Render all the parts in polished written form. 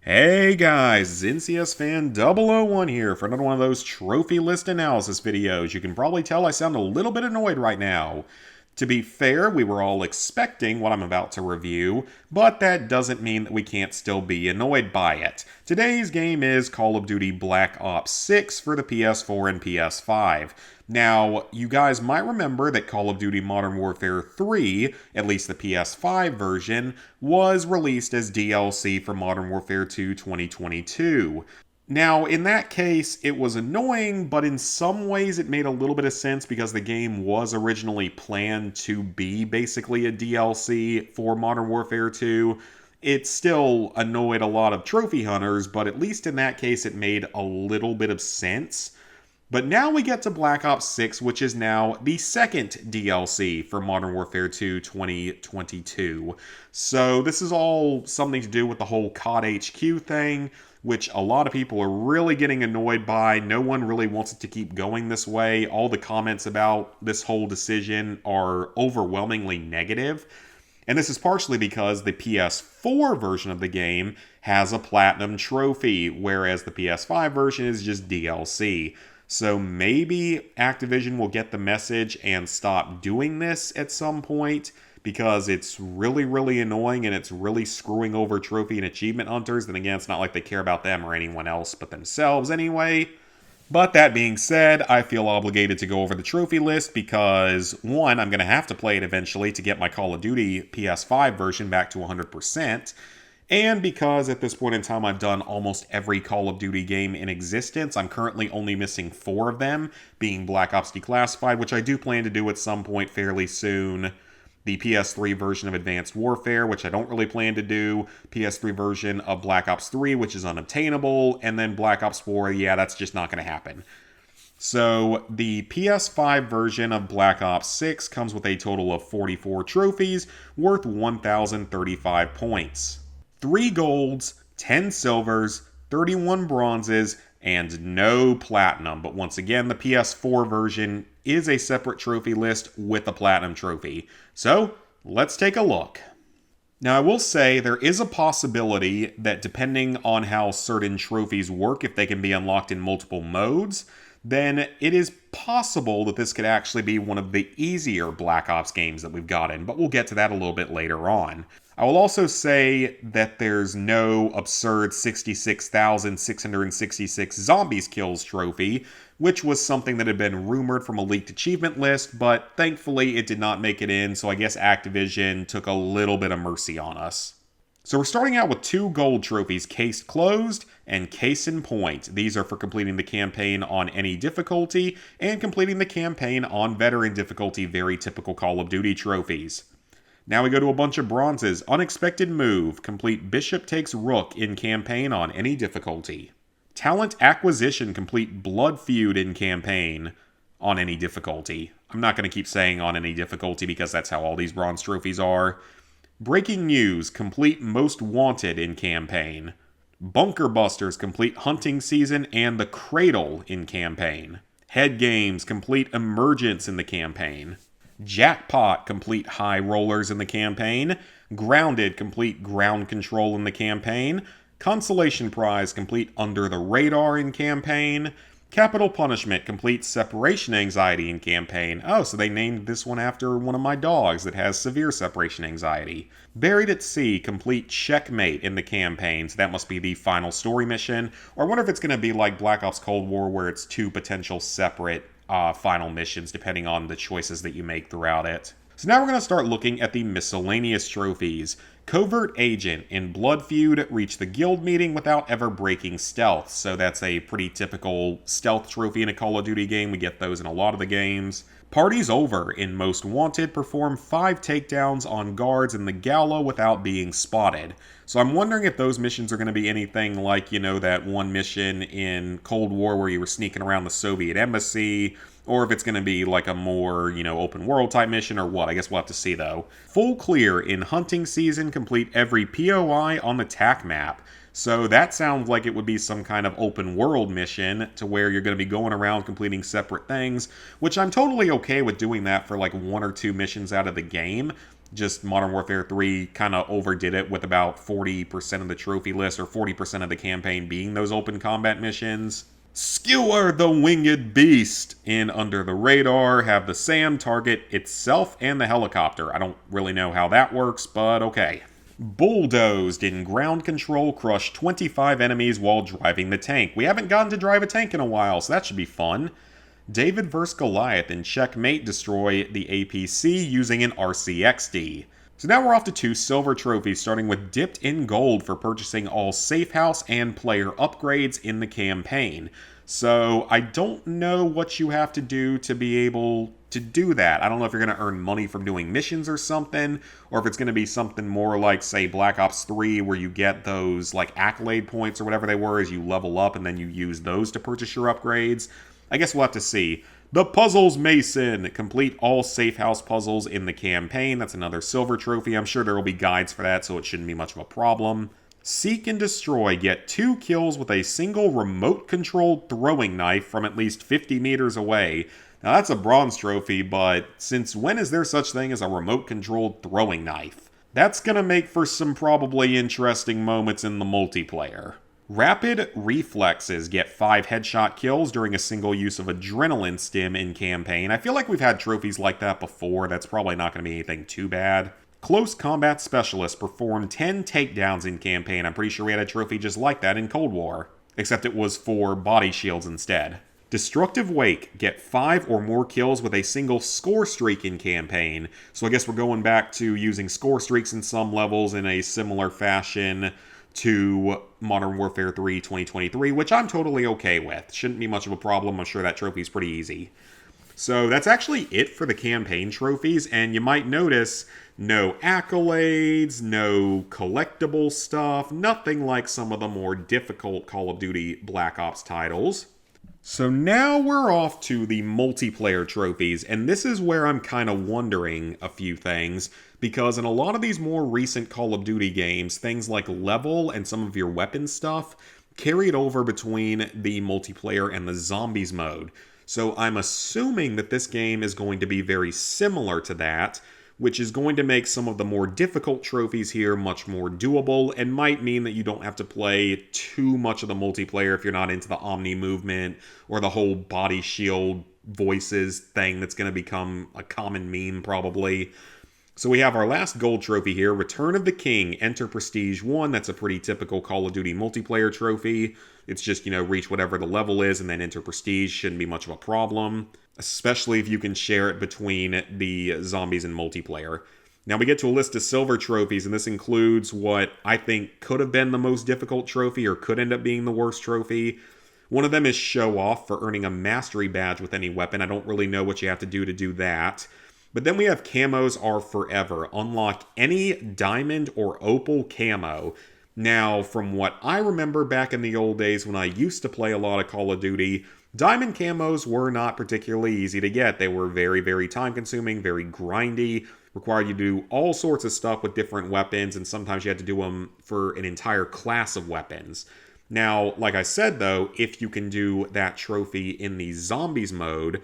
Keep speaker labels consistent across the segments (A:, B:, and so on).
A: Hey guys, NCS Fan 001 here for another one of those trophy list analysis videos. You can probably tell I sound a little bit annoyed right now. To be fair, we were all expecting what I'm about to review, but that doesn't mean that we can't still be annoyed by it. Today's game is Call of Duty Black Ops 6 for the PS4 and PS5. Now, you guys might remember that Call of Duty Modern Warfare 3, at least the PS5 version, was released as DLC for Modern Warfare 2 2022. Now, in that case, it was annoying, but in some ways it made a little bit of sense because the game was originally planned to be basically a DLC for Modern Warfare 2. It still annoyed a lot of trophy hunters, but at least in that case it made a little bit of sense. But now we get to Black Ops 6, which is now the second DLC for Modern Warfare 2 2022. So this is all something to do with the whole COD HQ thing, which a lot of people are really getting annoyed by. No one really wants it to keep going this way. All the comments about this whole decision are overwhelmingly negative. And this is partially because the PS4 version of the game has a platinum trophy, whereas the PS5 version is just DLC. So maybe Activision will get the message and stop doing this at some point because it's really, really annoying and it's really screwing over trophy and achievement hunters. Then again, it's not like they care about them or anyone else but themselves anyway. But that being said, I feel obligated to go over the trophy list because, one, I'm going to have to play it eventually to get my Call of Duty PS5 version back to 100%. And because at this point in time I've done almost every Call of Duty game in existence, I'm currently only missing 4 of them, being Black Ops Declassified, which I do plan to do at some point fairly soon, the PS3 version of Advanced Warfare, which I don't really plan to do, PS3 version of Black Ops 3, which is unobtainable, and then Black Ops 4, yeah, that's just not going to happen. So the PS5 version of Black Ops 6 comes with a total of 44 trophies, worth 1,035 points. 3 golds, 10 silvers, 31 bronzes, and no platinum. But once again, the PS4 version is a separate trophy list with a platinum trophy. So, let's take a look. Now, I will say there is a possibility that depending on how certain trophies work, if they can be unlocked in multiple modes, then it is possible that this could actually be one of the easier Black Ops games that we've gotten, but we'll get to that a little bit later on. I will also say that there's no absurd 66,666 zombies kills trophy, which was something that had been rumored from a leaked achievement list, but thankfully it did not make it in, so I guess Activision took a little bit of mercy on us. So we're starting out with 2 gold trophies, Case Closed and Case in Point. These are for completing the campaign on any difficulty and completing the campaign on veteran difficulty, very typical Call of Duty trophies. Now we go to a bunch of bronzes. Unexpected Move. Complete Bishop Takes Rook in campaign on any difficulty. Talent Acquisition. Complete Blood Feud in campaign on any difficulty. I'm not going to keep saying on any difficulty because that's how all these bronze trophies are. Breaking News. Complete Most Wanted in campaign. Bunker Busters. Complete Hunting Season and The Cradle in campaign. Head Games. Complete Emergence in the campaign. Jackpot, complete High Rollers in the campaign. Grounded, complete Ground Control in the campaign. Consolation Prize, complete Under the Radar in campaign. Capital Punishment, complete Separation Anxiety in campaign. Oh, so they named this one after one of my dogs that has severe separation anxiety. Buried at Sea, complete Checkmate in the campaign. So that must be the final story mission. Or I wonder if it's going to be like Black Ops Cold War where it's 2 potential separate final missions depending on the choices that you make throughout it. So now we're going to start looking at the miscellaneous trophies. Covert Agent in Blood Feud reached the guild meeting without ever breaking stealth. So that's a pretty typical stealth trophy in a Call of Duty game. We get those in a lot of the games. Party's Over in Most Wanted perform 5 takedowns on guards in the Gala without being spotted. So I'm wondering if those missions are going to be anything like, that one mission in Cold War where you were sneaking around the Soviet embassy, or if it's going to be like a more, open world type mission or what. I guess we'll have to see though. Full Clear in Hunting Season, complete every POI on the TAC map. So that sounds like it would be some kind of open world mission to where you're going to be going around completing separate things, which I'm totally okay with doing that for like 1 or 2 missions out of the game. Just Modern Warfare 3 kind of overdid it with about 40% of the trophy list or 40% of the campaign being those open combat missions. Skewer the winged beast in Under the Radar, have the SAM target itself and the helicopter. I don't really know how that works, but okay. Bulldozed in Ground Control, crush 25 enemies while driving the tank. We haven't gotten to drive a tank in a while, so that should be fun. David vs. Goliath in Checkmate, destroy the APC using an RCXD. So now we're off to 2 silver trophies, starting with Dipped in Gold for purchasing all Safe House and player upgrades in the campaign. So I don't know what you have to do to be able to do that. I don't know if you're going to earn money from doing missions or something, or if it's going to be something more like, say, Black Ops 3, where you get those like accolade points or whatever they were as you level up, and then you use those to purchase your upgrades. I guess we'll have to see. The Puzzles Mason. Complete all Safe House puzzles in the campaign. That's another silver trophy. I'm sure there will be guides for that, so it shouldn't be much of a problem. Seek and Destroy. Get 2 kills with a single remote-controlled throwing knife from at least 50 meters away. Now, that's a bronze trophy, but since when is there such thing as a remote-controlled throwing knife? That's gonna make for some probably interesting moments in the multiplayer. Rapid Reflexes. Get 5 headshot kills during a single use of Adrenaline Stim in campaign. I feel like we've had trophies like that before. That's probably not going to be anything too bad. Close Combat Specialist. Perform 10 takedowns in campaign. I'm pretty sure we had a trophy just like that in Cold War, except it was for body shields instead. Destructive Wake. Get 5 or more kills with a single score streak in campaign. So I guess we're going back to using score streaks in some levels in a similar fashion to Modern Warfare 3 2023, which I'm totally okay with. Shouldn't be much of a problem. I'm sure that trophy's pretty easy. So that's actually it for the campaign trophies, and you might notice no accolades, no collectible stuff, nothing like some of the more difficult Call of Duty Black Ops titles. So now we're off to the multiplayer trophies, and this is where I'm kind of wondering a few things, because in a lot of these more recent Call of Duty games, things like level and some of your weapon stuff carried over between the multiplayer and the zombies mode. So I'm assuming that this game is going to be very similar to that, which is going to make some of the more difficult trophies here much more doable, and might mean that you don't have to play too much of the multiplayer if you're not into the Omni movement or the whole body shield voices thing that's going to become a common meme probably. So we have our last gold trophy here, Return of the King, enter Prestige 1. That's a pretty typical Call of Duty multiplayer trophy. It's just, reach whatever the level is and then enter Prestige. Shouldn't be much of a problem, especially if you can share it between the zombies and multiplayer. Now we get to a list of silver trophies, and this includes what I think could have been the most difficult trophy or could end up being the worst trophy. One of them is Show Off for earning a mastery badge with any weapon. I don't really know what you have to do that. But then we have Camos Are Forever. Unlock any diamond or opal camo. Now, from what I remember back in the old days when I used to play a lot of Call of Duty, diamond camos were not particularly easy to get. They were very, very time-consuming, very grindy, required you to do all sorts of stuff with different weapons, and sometimes you had to do them for an entire class of weapons. Now, like I said though, if you can do that trophy in the zombies mode,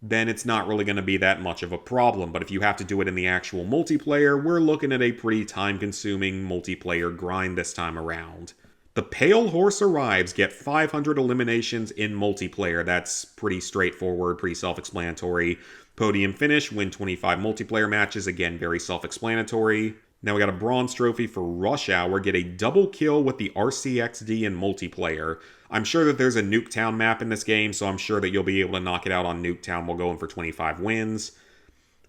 A: then it's not really going to be that much of a problem. But if you have to do it in the actual multiplayer, we're looking at a pretty time-consuming multiplayer grind this time around. The Pale Horse Arrives. Get 500 eliminations in multiplayer. That's pretty straightforward, pretty self-explanatory. Podium finish, win 25 multiplayer matches. Again, very self-explanatory. Now we got a bronze trophy for Rush Hour. Get a double kill with the RCXD in multiplayer. I'm sure that there's a Nuketown map in this game, so I'm sure that you'll be able to knock it out on Nuketown while going for 25 wins.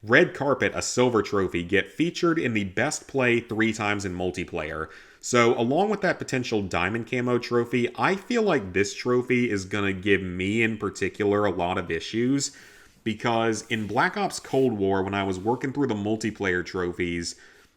A: Red Carpet, a silver trophy. Get featured in the best play 3 times in multiplayer. So along with that potential diamond camo trophy, I feel like this trophy is going to give me in particular a lot of issues, because in Black Ops Cold War, when I was working through the multiplayer trophies,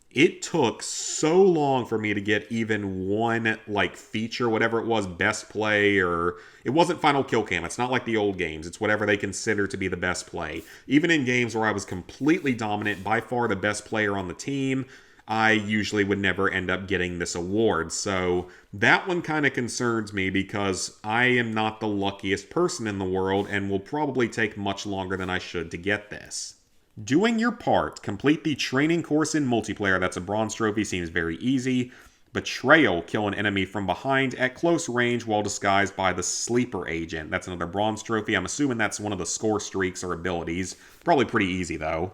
A: it took so long for me to get even one, feature, whatever it was, best play, or it wasn't final kill cam. It's not like the old games. It's whatever they consider to be the best play. Even in games where I was completely dominant, by far the best player on the team, I usually would never end up getting this award. So that one kind of concerns me, because I am not the luckiest person in the world and will probably take much longer than I should to get this. Doing your part. Complete the training course in multiplayer. That's a bronze trophy. Seems very easy. Betrayal. Kill an enemy from behind at close range while disguised by the sleeper agent. That's another bronze trophy. I'm assuming that's one of the score streaks or abilities. Probably pretty easy though.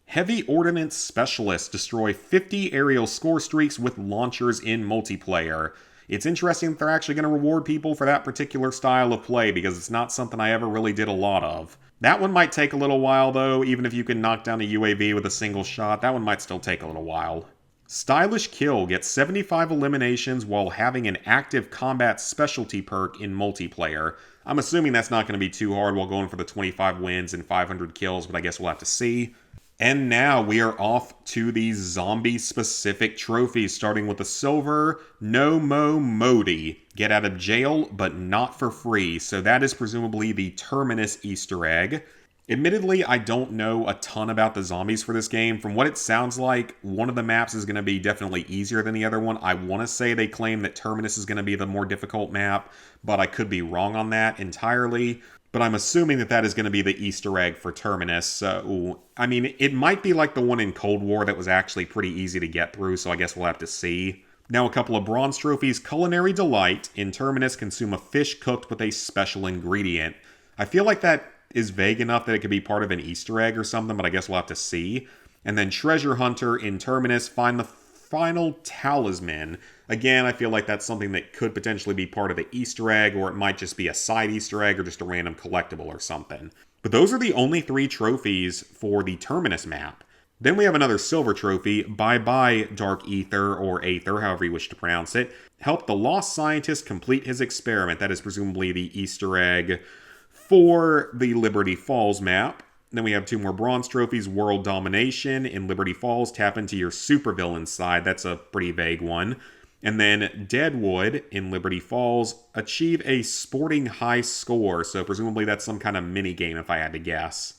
A: Heavy Ordnance Specialist. Destroy 50 aerial score streaks with launchers in multiplayer. It's interesting that they're actually going to reward people for that particular style of play because it's not something I ever really did a lot of. That one might take a little while though, even if you can knock down a UAV with a single shot, that one might still take a little while. Stylish Kill gets 75 eliminations while having an active combat specialty perk in multiplayer. I'm assuming that's not going to be too hard while going for the 25 wins and 500 kills, but I guess we'll have to see. And now we are off to the zombie-specific trophies, starting with the silver No Mo Modi. Get out of jail, but not for free. So that is presumably the Terminus Easter egg. Admittedly, I don't know a ton about the zombies for this game. From what it sounds like, one of the maps is going to be definitely easier than the other one. I want to say they claim that Terminus is going to be the more difficult map, but I could be wrong on that entirely. But I'm assuming that that is going to be the Easter egg for Terminus. So, I mean, it might be like the one in Cold War that was actually pretty easy to get through, so I guess we'll have to see. Now, a couple of bronze trophies. Culinary Delight. In Terminus, consume a fish cooked with a special ingredient. I feel like that is vague enough that it could be part of an Easter egg or something, but I guess we'll have to see. And then Treasure Hunter. In Terminus, find the final talisman. Again, I feel like that's something that could potentially be part of the Easter egg, or it might just be a side Easter egg or just a random collectible or something. But those are the only 3 trophies for the Terminus map. Then we have another silver trophy, Bye Bye Dark Ether, or Aether, however you wish to pronounce it. Help the lost scientist complete his experiment. That is presumably the Easter egg for the Liberty Falls map. Then we have 2 more bronze trophies, World Domination. In Liberty Falls, tap into your supervillain side. That's a pretty vague one. And then Deadwood in Liberty Falls, achieve a sporting high score. So presumably that's some kind of mini game if I had to guess.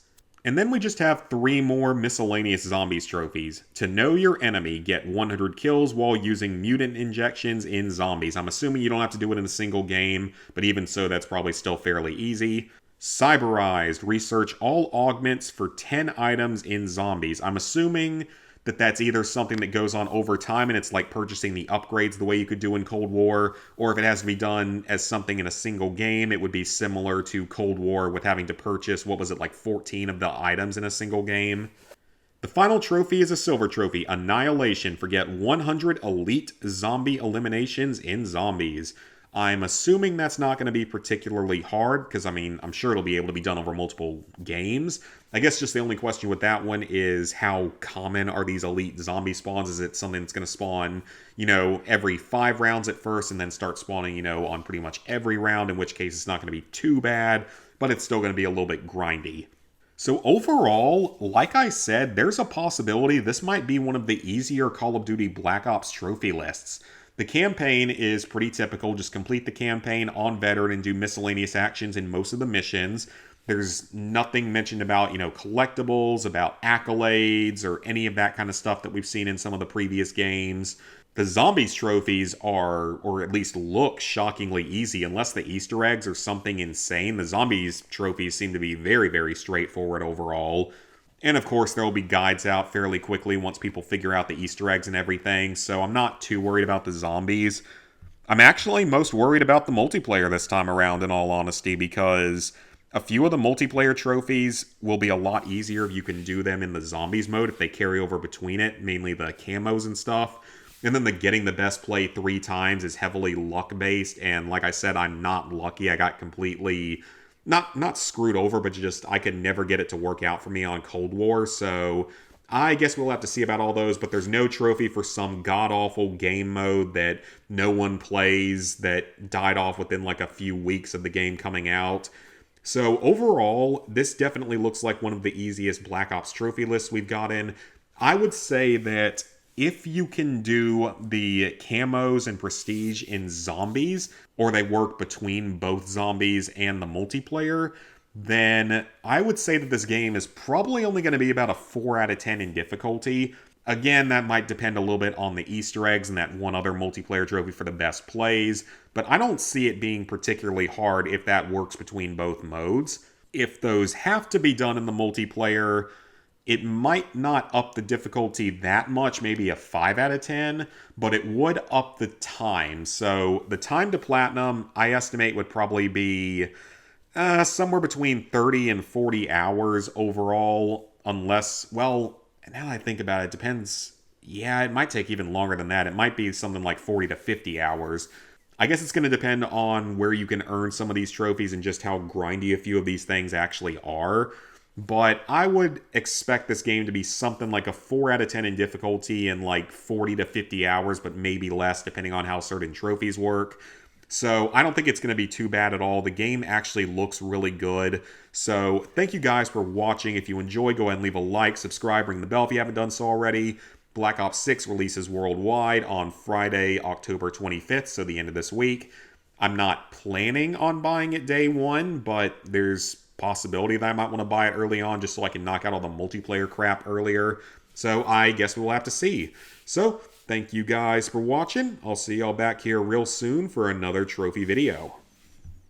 A: And then we just have 3 more miscellaneous zombies trophies. To know your enemy, get 100 kills while using mutant injections in zombies. I'm assuming you don't have to do it in a single game, but even so, that's probably still fairly easy. Cyberized, research all augments for 10 items in zombies. I'm assuming that that's either something that goes on over time and it's like purchasing the upgrades the way you could do in Cold War, or if it has to be done as something in a single game, it would be similar to Cold War with having to purchase, what was it, like 14 of the items in a single game. The final trophy is a silver trophy, Annihilation, for get 100 elite zombie eliminations in zombies. I'm assuming that's not going to be particularly hard, because, I mean, I'm sure it'll be able to be done over multiple games. I guess just the only question with that one is how common are these elite zombie spawns? Is it something that's going to spawn, every 5 rounds at first and then start spawning, on pretty much every round, in which case it's not going to be too bad, but it's still going to be a little bit grindy. So overall, like I said, there's a possibility this might be one of the easier Call of Duty Black Ops trophy lists. The campaign is pretty typical. Just complete the campaign on veteran and do miscellaneous actions in most of the missions. There's nothing mentioned about, collectibles, about accolades, or any of that kind of stuff that we've seen in some of the previous games. The zombies trophies are, or at least look, shockingly easy, unless the Easter eggs are something insane. The zombies trophies seem to be very, very straightforward overall. And of course, there will be guides out fairly quickly once people figure out the Easter eggs and everything, so I'm not too worried about the zombies. I'm actually most worried about the multiplayer this time around, in all honesty, because a few of the multiplayer trophies will be a lot easier if you can do them in the zombies mode, if they carry over between it, mainly the camos and stuff. And then the getting the best play 3 times is heavily luck-based, and like I said, I'm not lucky. I got completely not screwed over, but just I could never get it to work out for me on Cold War, so I guess we'll have to see about all those, but there's no trophy for some god-awful game mode that no one plays, that died off within like a few weeks of the game coming out. So overall, this definitely looks like one of the easiest Black Ops trophy lists we've gotten. I would say that if you can do the camos and prestige in zombies, or they work between both zombies and the multiplayer, then I would say that this game is probably only going to be about a 4 out of 10 in difficulty. Again, that might depend a little bit on the Easter eggs and that one other multiplayer trophy for the best plays, but I don't see it being particularly hard if that works between both modes. If those have to be done in the multiplayer, It might not up the difficulty that much, maybe a 5 out of 10, but it would up the time. So the time to platinum, I estimate, would probably be somewhere between 30 and 40 hours overall, unless, well, now that I think about it, it depends. Yeah, it might take even longer than that. It might be something like 40 to 50 hours. I guess it's going to depend on where you can earn some of these trophies and just how grindy a few of these things actually are. But I would expect this game to be something like a 4 out of 10 in difficulty and like 40 to 50 hours, but maybe less depending on how certain trophies work. So I don't think it's going to be too bad at all. The game actually looks really good. So thank you guys for watching. If you enjoyed, go ahead and leave a like, subscribe, ring the bell if you haven't done so already. Black Ops 6 releases worldwide on Friday, October 25th, so the end of this week. I'm not planning on buying it day one, but there's possibility that I might want to buy it early on just so I can knock out all the multiplayer crap earlier. So I guess we'll have to see. So thank you guys for watching. I'll see y'all back here real soon for another trophy video.